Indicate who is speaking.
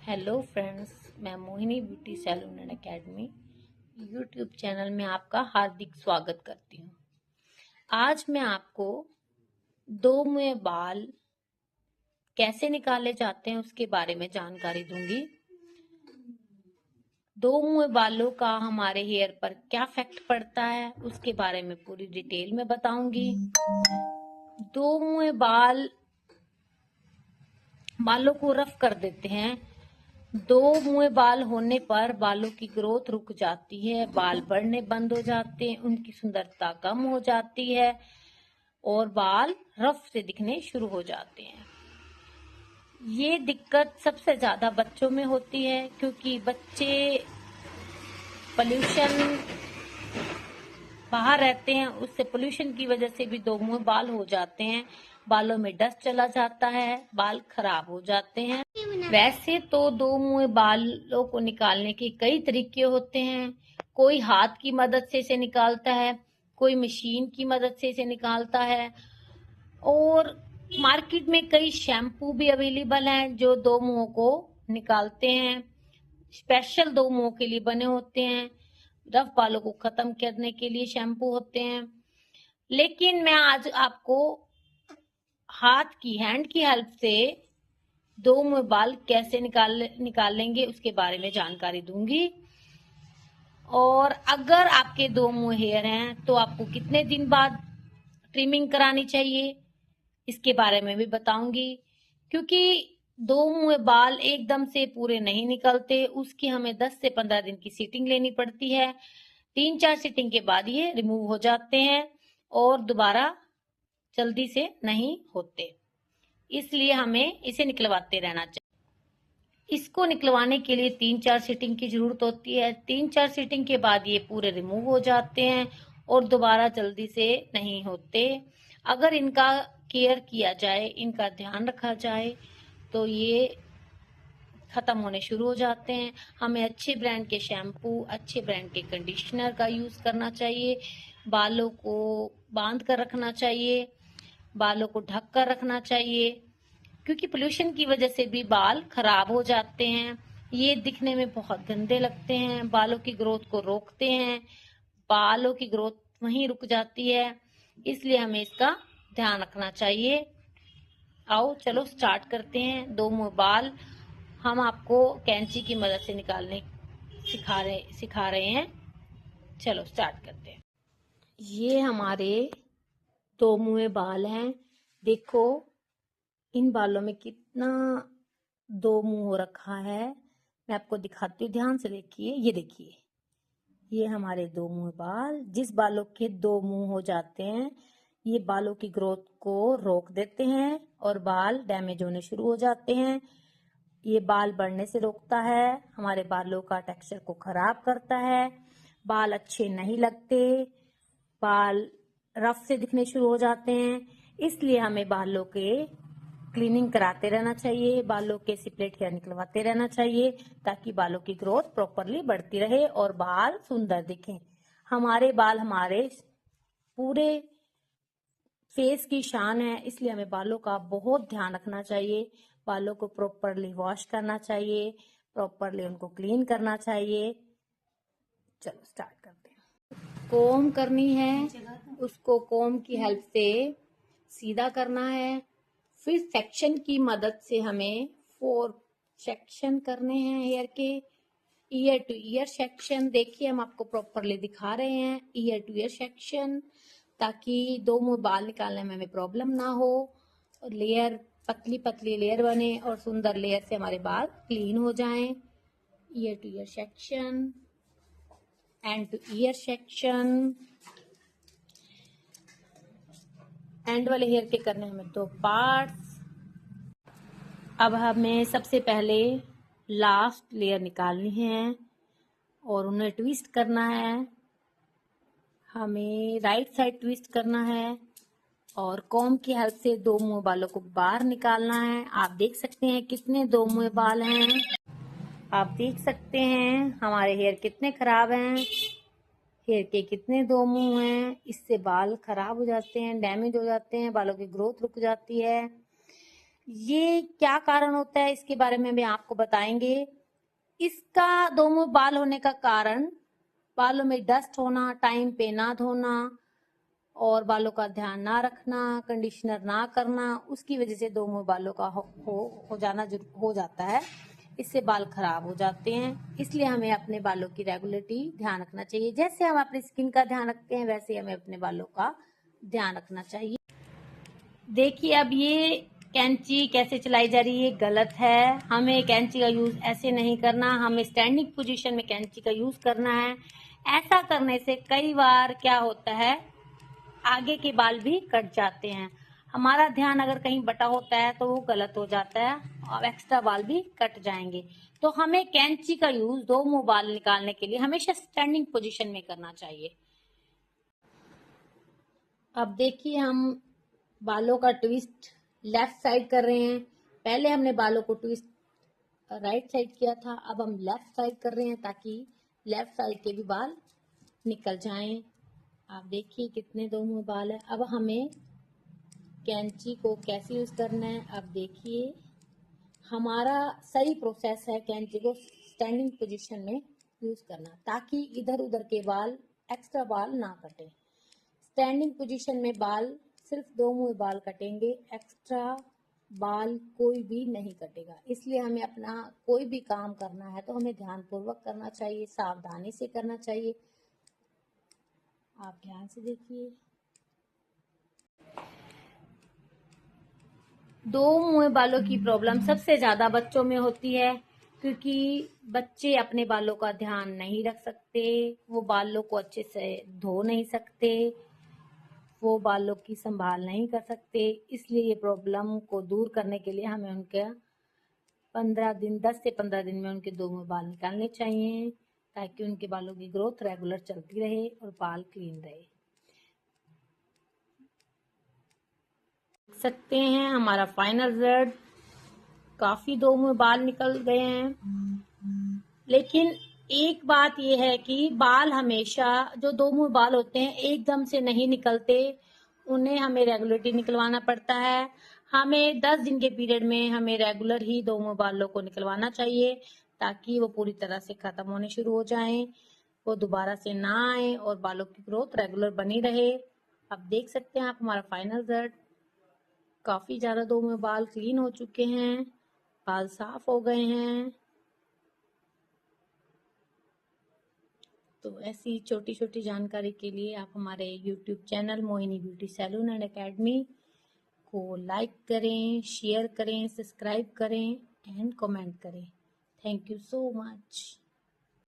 Speaker 1: Hello friends, मैं Mohini beauty salon and academy YouTube channel में आपका हार्दिक स्वागत करती हूँ। आज मैं आपको दो मुँह बाल कैसे निकाले जाते हैं उसके बारे में जानकारी दूंगी। दो मुँह बालों का हमारे हेयर पर क्या इफेक्ट पड़ता है उसके बारे में पूरी डिटेल में बताऊंगी। दो मुँह बालों को रफ कर देते हैं। दो मुँह बाल होने पर बालों की ग्रोथ रुक जाती है, बाल बढ़ने बंद हो जाते हैं, उनकी सुंदरता कम हो जाती है और बाल रफ से दिखने शुरू हो जाते हैं। ये दिक्कत सबसे ज्यादा बच्चों में होती है क्योंकि बच्चे पोल्यूशन बाहर रहते हैं, उससे पोल्यूशन की वजह से भी दो मुँह बाल हो जाते हैं। बालों में डस्ट चला जाता है, बाल खराब हो जाते हैं। वैसे तो दो मुँह बालों को निकालने के कई तरीके होते हैं। कोई हाथ की मदद से इसे निकालता है, कोई मशीन की मदद से इसे निकालता है और मार्केट में कई शैम्पू भी अवेलेबल हैं जो दो मुँहों को निकालते हैं। स्पेशल दो मुँहों के लिए बने होते हैं। रफ बालों को खत्म करने के लिए शैम्पू होते हैं। लेकिन मैं आज आपको हैंड की हेल्प से दो मुँह बाल कैसे निकालेंगे उसके बारे में जानकारी दूंगी। और अगर आपके दो मुँह हेयर हैं तो आपको कितने दिन बाद ट्रिमिंग करानी चाहिए इसके बारे में भी बताऊंगी। क्योंकि दो मुँह बाल एकदम से पूरे नहीं निकलते, उसकी हमें 10 से 15 दिन की सीटिंग लेनी पड़ती है। 3-4 सीटिंग के बाद ये रिमूव हो जाते हैं और दोबारा जल्दी से नहीं होते, इसलिए हमें इसे निकलवाते रहना चाहिए। इसको निकलवाने के लिए 3-4 सीटिंग की जरूरत होती है। 3-4 सीटिंग के बाद ये पूरे रिमूव हो जाते हैं और दोबारा जल्दी से नहीं होते। अगर इनका केयर किया जाए, इनका ध्यान रखा जाए तो ये खत्म होने शुरू हो जाते हैं। हमें अच्छे ब्रांड के शैम्पू, अच्छे ब्रांड के कंडीशनर का यूज करना चाहिए। बालों को बांध कर रखना चाहिए, बालों को ढक कर रखना चाहिए क्योंकि पोल्यूशन की वजह से भी बाल खराब हो जाते हैं। ये दिखने में बहुत गंदे लगते हैं, बालों की ग्रोथ को रोकते हैं, बालों की ग्रोथ वहीं रुक जाती है, इसलिए हमें इसका ध्यान रखना चाहिए। आओ चलो स्टार्ट करते हैं। दो मुँह बाल हम आपको कैंची की मदद से निकालने सिखा रहे हैं। चलो स्टार्ट करते हैं। ये हमारे दो मुँह बाल हैं। देखो इन बालों में कितना दो मुंह हो रखा है। मैं आपको दिखाती हूँ, ध्यान से देखिए। ये देखिए, ये हमारे दो मुंह बाल। जिस बालों के दो मुंह हो जाते हैं ये बालों की ग्रोथ को रोक देते हैं और बाल डैमेज होने शुरू हो जाते हैं। ये बाल बढ़ने से रोकता है, हमारे बालों का टेक्सचर को खराब करता है, बाल अच्छे नहीं लगते, बाल रफ से दिखने शुरू हो जाते हैं। इसलिए हमें बालों के क्लीनिंग कराते रहना चाहिए, बालों के स्प्लिट हेयर निकलवाते रहना चाहिए ताकि बालों की ग्रोथ प्रॉपरली बढ़ती रहे और बाल सुंदर दिखें। हमारे बाल हमारे पूरे फेस की शान है, इसलिए हमें बालों का बहुत ध्यान रखना चाहिए। बालों को प्रॉपरली वॉश करना चाहिए, प्रॉपरली उनको क्लीन करना चाहिए। चलो स्टार्ट करते हैं। कोम करनी है, उसको कोम की हेल्प से सीधा करना है। फिर सेक्शन की मदद से हमें 4 सेक्शन करने हैं हेयर के। ईयर टू ईयर सेक्शन, देखिए हम आपको प्रॉपरली दिखा रहे हैं। ईयर टू ईयर सेक्शन, ताकि दो मुंह बाल निकालने में हमें प्रॉब्लम ना हो, लेयर पतली पतली लेयर बने और सुंदर लेयर से हमारे बाल क्लीन हो जाएं। Year two year section, and two year section. And वाले हेयर के करने हमें 2 पार्ट्स। अब हमें सबसे पहले लास्ट लेयर निकालनी है और उन्हें ट्विस्ट करना है। हमें राइट साइड ट्विस्ट करना है और कॉम्ब की हेल्प से दो मुंह बालों को बाहर निकालना है। आप देख सकते हैं कितने दो मुंह बाल हैं। आप देख सकते हैं हमारे हेयर कितने खराब हैं, हेयर के कितने दो मुंह हैं। इससे बाल खराब हो जाते हैं, डैमेज हो जाते हैं, बालों की ग्रोथ रुक जाती है। ये क्या कारण होता है इसके बारे में हम आपको बताएंगे। इसका दो मुंह बाल होने का कारण बालों में डस्ट होना, टाइम पे ना धोना और बालों का ध्यान ना रखना, कंडीशनर ना करना, उसकी वजह से दो मुंह बालों का हो जाता है। इससे बाल खराब हो जाते हैं। इसलिए हमें अपने बालों की रेगुलरिटी ध्यान रखना चाहिए। जैसे हम अपनी स्किन का ध्यान रखते हैं वैसे हमें अपने बालों का ध्यान रखना चाहिए। देखिए अब ये कैंची कैसे चलाई जा रही है, गलत है। हमें कैंची का यूज ऐसे नहीं करना, हमें स्टैंडिंग पोजीशन में कैंची का यूज करना है। ऐसा करने से कई बार क्या होता है, आगे के बाल भी कट जाते हैं। हमारा ध्यान अगर कहीं बटा होता है तो वो गलत हो जाता है और एक्स्ट्रा बाल भी कट जाएंगे। तो हमें कैंची का यूज दो मुंह बाल निकालने के लिए हमेशा स्टैंडिंग पोजीशन में करना चाहिए। अब देखिए हम बालों का ट्विस्ट लेफ्ट साइड कर रहे हैं। पहले हमने बालों को ट्विस्ट राइट साइड किया था, अब हम लेफ्ट साइड कर रहे हैं ताकि लेफ्ट साइड के भी बाल निकल जाएं। आप देखिए कितने दो मुंह बाल है। अब हमें कैंची को कैसे यूज करना है, अब देखिए हमारा सही प्रोसेस है कैंची को स्टैंडिंग पोजीशन में यूज करना ताकि इधर उधर के बाल एक्स्ट्रा बाल ना कटे। स्टैंडिंग पोजीशन में बाल सिर्फ दो मुंह बाल कटेंगे, एक्स्ट्रा बाल कोई भी नहीं कटेगा। इसलिए हमें अपना कोई भी काम करना है तो हमें ध्यानपूर्वक करना चाहिए, सावधानी से करना चाहिए। आप ध्यान से देखिए। दो मुंह बालों की प्रॉब्लम सबसे ज्यादा बच्चों में होती है क्योंकि बच्चे अपने बालों का ध्यान नहीं रख सकते, वो बालों को अच्छे से धो नहीं सकते, वो बालों की संभाल नहीं कर सकते। इसलिए ये प्रॉब्लम को दूर करने के लिए हमें उनके 10 से 15 दिन में उनके दो मुंह बाल निकालने चाहिए ताकि उनके बालों की ग्रोथ रेगुलर चलती रहे और बाल क्लीन रहे। देख सकते हैं हमारा फाइनल रिजल्ट, काफी दो मुंह बाल निकल गए हैं। लेकिन एक बात यह है कि बाल हमेशा जो दो मुंह बाल होते हैं एकदम से नहीं निकलते, उन्हें हमें रेगुलरली निकलवाना पड़ता है। हमें 10 दिन के पीरियड में हमें रेगुलर ही दो मुंह बालों को निकलवाना चाहिए ताकि वो पूरी तरह से खत्म होने शुरू हो जाएं, वो दोबारा से ना आए और बालों की ग्रोथ रेगुलर बनी रहे। अब देख सकते हैं आप हमारा फाइनल रिजल्ट, काफी ज्यादा दो मुंह बाल क्लीन हो चुके हैं, बाल साफ हो गए हैं। तो ऐसी छोटी छोटी जानकारी के लिए आप हमारे YouTube channel Mohini beauty salon and academy को लाइक करें, शेयर करें, सब्सक्राइब करें एंड कमेंट करें। Thank you so much.